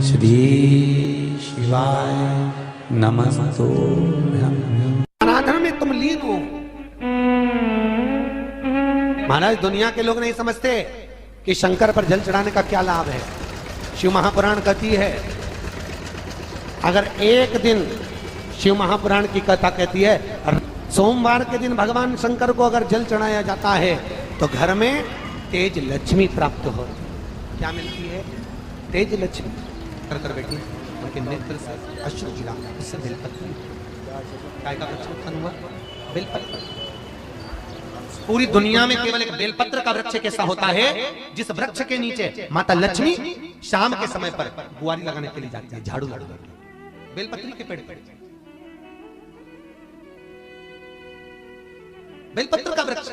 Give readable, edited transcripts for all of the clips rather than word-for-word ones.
श्री शिवाय नमस्तुभ्यं। आराधना में तुम लीन हो। महाराज दुनिया के लोग नहीं समझते कि शंकर पर जल चढ़ाने का क्या लाभ है। शिव महापुराण कहती है, अगर एक दिन शिव महापुराण की कथा कहती है, सोमवार के दिन भगवान शंकर को अगर जल चढ़ाया जाता है तो घर में तेज लक्ष्मी प्राप्त हो। क्या मिलती है? तेज लक्ष्मी। कर बैठी उनके नेत्र से अश्रु गिरा, उससे बेलपत्र काय का वृक्ष उत्पन्न हुआ? बेलपत्र। पूरी दुनिया में केवल एक बेलपत्र का वृक्ष कैसा होता है जिस वृक्ष के नीचे माता लक्ष्मी शाम के समय पर बुआरी लगाने के लिए जाती है, झाड़ू लगाने के लिए। बेलपत्री के पेड़ पर बेलपत्र का वृक्ष,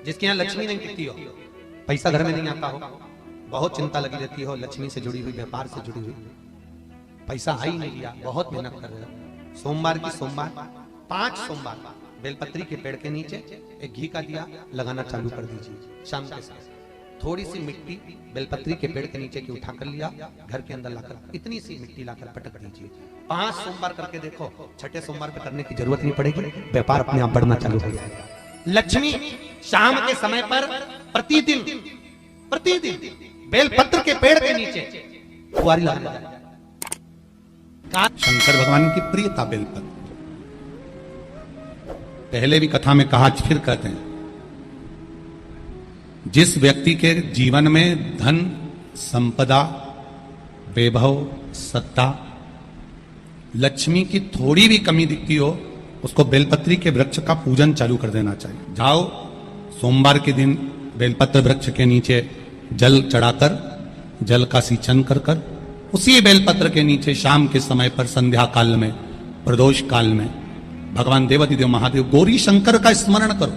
जिसके यहाँ लक्ष्मी नहीं टिकती हो, पैसा घर में नहीं आता हो, बहुत चिंता लगी रहती हो, लक्ष्मी से जुड़ी हुई, व्यापार से जुड़ी हुई, पैसा आ ही नहीं दिया, बहुत मेहनत कर रहे हो। सोमवार की सोमवार 5 सोमवार बेलपत्री के पेड़ के नीचे एक घी का दिया लगाना चालू कर दीजिए। शाम के साथ थोड़ी सी मिट्टी बेलपत्री के पेड़ के नीचे की उठा कर लिया, घर के अंदर लाकर इतनी सी मिट्टी लाकर पटक दीजिए। 5 सोमवार करके देखो, छठे सोमवार पे करने की जरूरत नहीं पड़ेगी, व्यापार अपने आप बढ़ना चालू हो जाएगा। लक्ष्मी शाम के समय पर प्रतिदिन बेलपत्र के पेड़ के नीचे बुआरी लगाना। शंकर भगवान की प्रियता बेलपत्र। पहले भी कथा में कहा, फिर कहते हैं, जिस व्यक्ति के जीवन में धन, संपदा, वैभव, सत्ता, लक्ष्मी की थोड़ी भी कमी दिखती हो, उसको बेलपत्री के वृक्ष का पूजन चालू कर देना चाहिए। जाओ सोमवार के दिन बेलपत्र वृक्ष के नीचे जल चढ़ाकर, जल का सिंचन कर कर, उसी बेलपत्र के नीचे शाम के समय पर संध्या काल में, प्रदोष काल में भगवान देवाधिदेव महादेव गौरी शंकर का स्मरण करो।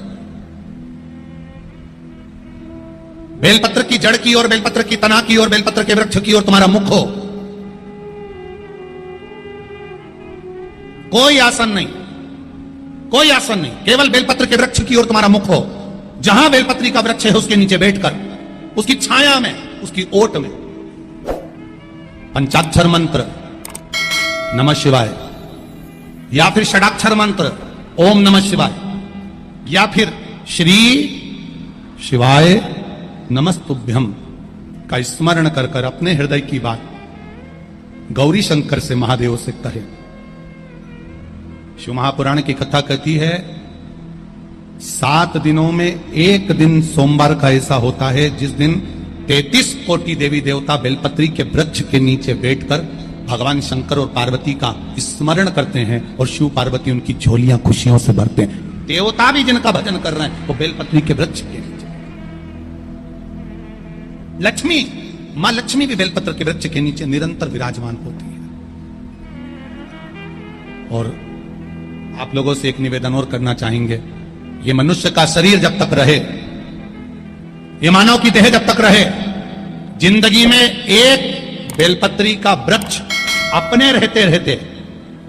बेलपत्र की जड़ की ओर, बेलपत्र की तना की ओर, बेलपत्र के वृक्ष की ओर तुम्हारा मुख हो। कोई आसन नहीं, कोई आसन नहीं, केवल बेलपत्र के वृक्ष की ओर तुम्हारा मुख हो। जहां बेलपत्री का वृक्ष है उसके नीचे बैठकर, उसकी छाया में, उसकी ओट में पंचाक्षर मंत्र नमः शिवाय, या फिर षडाक्षर मंत्र ओम नमः शिवाय, या फिर श्री शिवाय नमस्तुभ्यं का स्मरण कर कर अपने हृदय की बात गौरी शंकर से, महादेव से कहे। शिव महापुराण की कथा कहती है, 7 दिनों में एक दिन सोमवार का ऐसा होता है जिस दिन 33 कोटि देवी देवता बेलपत्री के वृक्ष के नीचे बैठकर भगवान शंकर और पार्वती का स्मरण करते हैं और शिव पार्वती उनकी झोलियां खुशियों से भरते हैं। देवता भी जिनका भजन कर रहे हैं वो बेलपत्री के वृक्ष के नीचे। लक्ष्मी, मां लक्ष्मी भी बेलपत्र के वृक्ष के नीचे निरंतर विराजमान होती है। और आप लोगों से एक निवेदन और करना चाहेंगे, ये मनुष्य का शरीर जब तक रहे, ये मानव की देह जब तक रहे, जिंदगी में एक बेलपत्री का वृक्ष अपने रहते रहते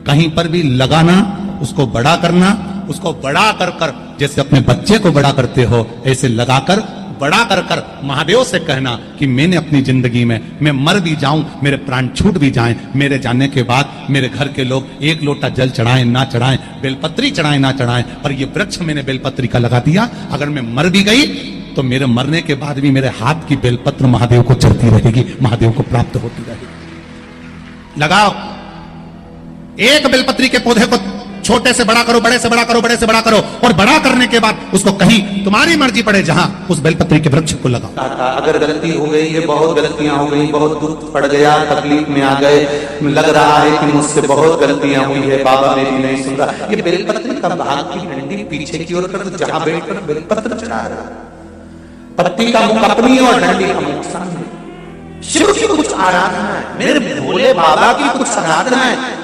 कहीं पर भी लगाना, उसको बड़ा करना, उसको बड़ा कर कर जैसे अपने बच्चे को बड़ा करते हो ऐसे लगाकर बड़ा कर कर महादेव से कहना कि मैंने अपनी जिंदगी में, मैं मर भी जाऊं, मेरे प्राण छूट भी जाएं, मेरे जाने के बाद मेरे घर के लोग एक लोटा जल चढ़ाएं ना चढ़ाएं, बेलपत्री चढ़ाएं ना चढ़ाएं, पर ये वृक्ष मैंने बेलपत्री का लगा दिया, अगर मैं मर भी गई तो मेरे मरने के बाद भी मेरे हाथ की बेलपत्र महादेव को चढ़ती रहेगी, महादेव को प्राप्त होती रहेगी। लगाओ, एक बेलपत्री के पौधे को छोटे से बड़ा करो, बड़े से बड़ा करो, बड़े से बड़ा करो, और बड़ा करने के बाद उसको कहीं तुम्हारी मर्जी पड़े जहां, उस बेलपत्री के वृक्ष को लगाओ। अगर गलती हो गई है, बहुत गलतियां हो गई, बहुत दुख पड़ गया, तकलीफ में आ गए, लग रहा है कि मुझसे बहुत गलतियां हुई है, बाबा मेरी नहीं सुन रहा, ये बेलपत्री का भाग की डंडी पीछे की ओर कर, जहां बैठकर बेलपत्र चढ़ा रहा, पत्ती का मुख अपनी और डंडी का मुख सामने। शिव की कुछ आराधना है, मेरे भोले बाबा की कुछ आराधना है।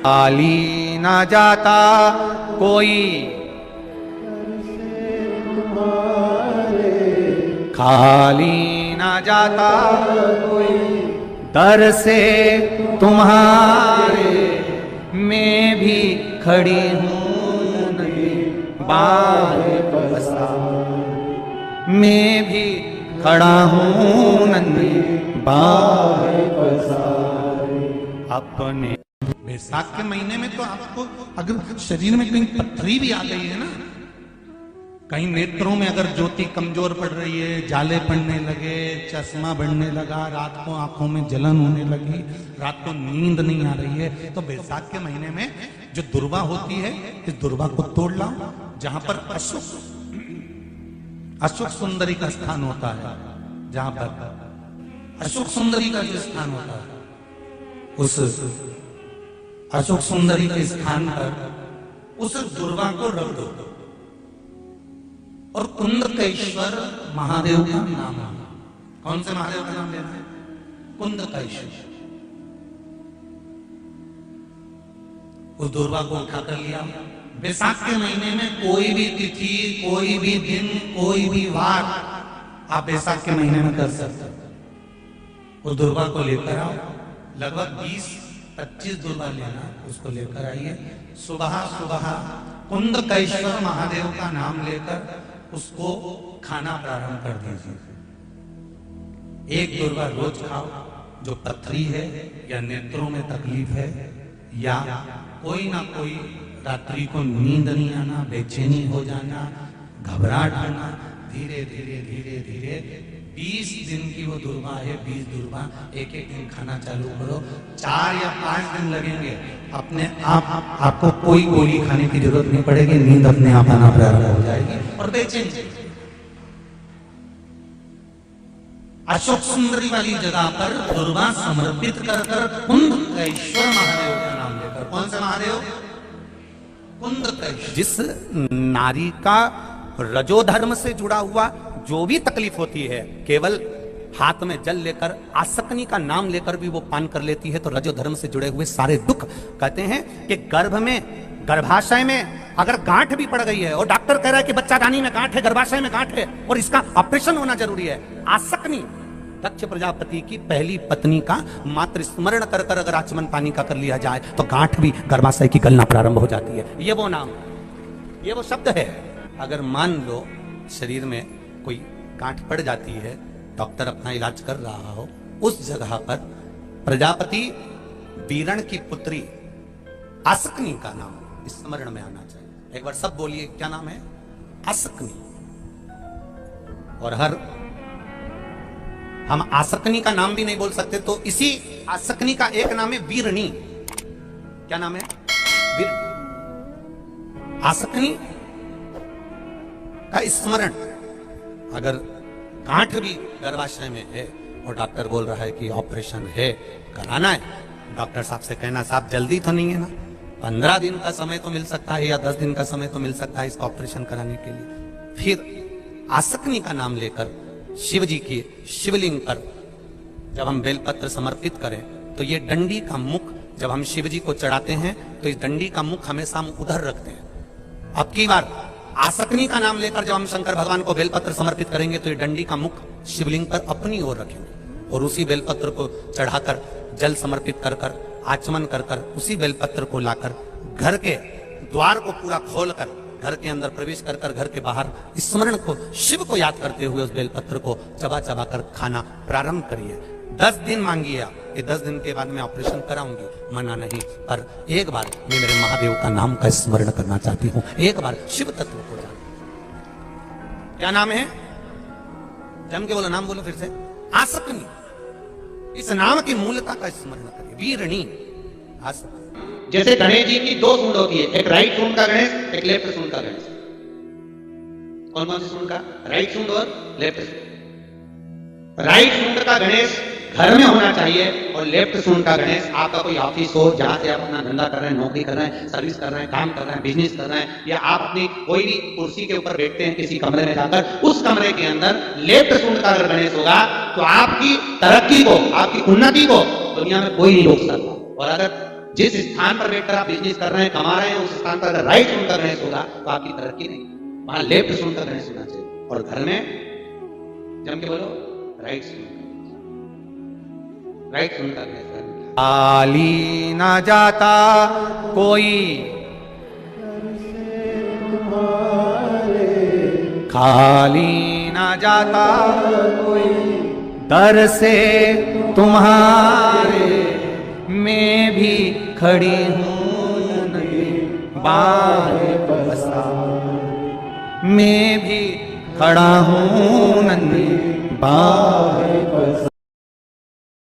खाली ना जाता कोई, खाली ना जाता कोई, दर से तुम्हारे मैं भी खड़ी हूं नहीं, बाहें पसार मैं भी खड़ा हूं नन्ही बाहें पसार। अपने। बैसाख के महीने में तो आपको अगर शरीर में कहीं पथरी भी आ गई है ना, कहीं नेत्रों में अगर ज्योति कमजोर पड़ रही है, जाले पड़ने लगे, चश्मा बढ़ने लगा, रात को आंखों में जलन होने लगी, रात को नींद नहीं आ रही है, तो बैसाख के महीने में जो दुर्वा होती है, इस दुर्वा को तोड़ लाओ। जहां पर अशोक सुंदरी का स्थान होता है, जहां पर अशोक सुंदरी का जो स्थान होता है, उस अशोक सुंदरी के स्थान पर उस दुर्वा को रख दो और कुंदकेश्वर महादेव का नाम है। कौन से महादेव का नाम लेना है? कुंदकेश्वर। उस दुर्वा को उठाकर लिया। बैसाख के महीने में कोई भी तिथि, कोई भी दिन, कोई भी वार आप बैसाख के महीने में कर सकते हो। उस दुर्वा को लेकर आओ, लगभग 20-25 दुर्वा लेना, उसको लेकर आइए। सुबह सुबह कुंदकेश्वर महादेव का नाम लेकर उसको खाना प्रारंभ कर दीजिए। एक दुर्वा रोज खाओ। जो पथरी है या नेत्रों में तकलीफ है या कोई ना कोई रात्रि को नींद नहीं आना, बेचैनी हो जाना, घबराहट आना, धीरे धीरे धीरे धीरे 20 दिन की वो दुर्वा है, 20 दुर्वा एक एक दिन खाना चालू करो। 4 या 5 दिन लगेंगे, अपने आप आपको कोई गोली खाने की जरूरत नहीं पड़ेगी, नींद अपने आप आना प्रारंभ हो जाएगी और बेचैनी। अशोक सुंदरी वाली जगह पर दुर्वा समर्पित कर कुंदकेश्वर महादेव का नाम लेकर। कौन से महादेव? कुंदकेश्वर। जिस नारी का रजोधर्म से जुड़ा हुआ जो भी तकलीफ होती है, केवल हाथ में जल लेकर, आसक्ति का नाम लेकर भी वो पान कर लेती है, तो रजोधर्म से जुड़े हुए सारे दुख, कहते हैं कि गर्भ में, गर्भाशय में अगर गांठ भी पड़ गई है और डॉक्टर कह रहा है कि बच्चादानी में गांठ है, गर्भाशय में गांठ है और इसका ऑपरेशन होना जरूरी है, आसक्ति दक्ष प्रजापति की पहली पत्नी का मात्र स्मरण कर कर अगर आचमन पानी का कर लिया जाए तो गांठ भी गर्भाशय की गलना प्रारंभ हो जाती है। ये वो नाम, ये वो शब्द है। अगर मान लो शरीर में कोई गांठ पड़ जाती है, डॉक्टर अपना इलाज कर रहा हो, उस जगह पर प्रजापति वीरण की पुत्री आसक्ति का नाम स्मरण में आना चाहिए। एक बार सब बोलिए, क्या नाम है? आसक्ति। और हम आसक्ति का नाम भी नहीं बोल सकते, तो इसी आसक्ति का एक नाम है वीरणी। क्या नाम है? आसक्ति का स्मरण। अगर गांठ भी गर्भाशय में है और डॉक्टर बोल रहा है कि ऑपरेशन है, कराना है, डॉक्टर साहब से कहना, साहब जल्दी तो नहीं है ना, 15 दिन का समय तो मिल सकता है या 10 दिन का समय तो मिल सकता है इसका ऑपरेशन कराने के लिए। फिर आसक्ति का नाम लेकर शिव जी की शिवलिंग पर जब हम बेलपत्र समर्पित करें तो ये डंडी का मुख जब हम शिव जी को चढ़ाते हैं तो इस डंडी का मुख हमेशा हम उधर रखते हैं। अब की बार आसक्ति का नाम लेकर जब हम शंकर भगवान को बेलपत्र समर्पित करेंगे तो ये डंडी का मुख शिवलिंग पर अपनी ओर रखेंगे और उसी बेलपत्र को चढ़ाकर जल समर्पित कर कर आचमन कर कर उसी बेलपत्र को लाकर घर के द्वार को पूरा खोलकर घर के अंदर प्रवेश कर कर घर के बाहर स्मरण को, शिव को याद करते हुए उस बेलपत्र को चबा चबा कर खाना प्रारंभ करिए। 10 दिन मांगिए आप, ये 10 दिन के बाद मैं ऑपरेशन कराऊंगी, मना नहीं, पर एक बार मैं मेरे महादेव का नाम का स्मरण करना चाहती हूँ, एक बार शिव तत्व को जान। क्या नाम है? जम के बोलो, नाम बोलो फिर से। आसक्ति। इस नाम की मूलता का स्मरण करिए। वीरणी, आसक्ति। जैसे गणेश जी की 2 सूंड होती है, एक राइट सूंड का गणेश, एक लेफ्ट सूंड का गणेश। कौन कौन सी सूंड का? राइट सूंड और लेफ्ट सूंड। राइट सूंड का गणेश घर में होना चाहिए और लेफ्ट सूंड का गणेश आपका कोई ऑफिस हो जहां से आप अपना धंधा कर रहे हैं, नौकरी कर रहे हैं, सर्विस कर रहे हैं, काम कर रहे हैं, बिजनेस कर रहे हैं, या आप अपनी कोई भी कुर्सी के ऊपर बैठते हैं किसी कमरे में जाकर, उस कमरे के अंदर लेफ्ट सूंड का अगर गणेश होगा तो आपकी तरक्की को, आपकी उन्नति को दुनिया में कोई नहीं रोक सकता। और अगर जिस स्थान पर बैठकर आप बिजनेस कर रहे हैं, कमा रहे हैं, उस स्थान पर अगर राइट सूंड का गणेश होगा तो आपकी तरक्की नहीं, वहां लेफ्ट सूंड का गणेश होना चाहिए। और घर में जम के बोलो, राइट सूंड, राइट सूंड का गणेश। खाली ना जाता कोई, खाली ना जाता कोई, दर से तुम्हारे में खड़ी हूँ नन्ही बाहें पसार, मैं भी खड़ा हूँ नन्ही बाहें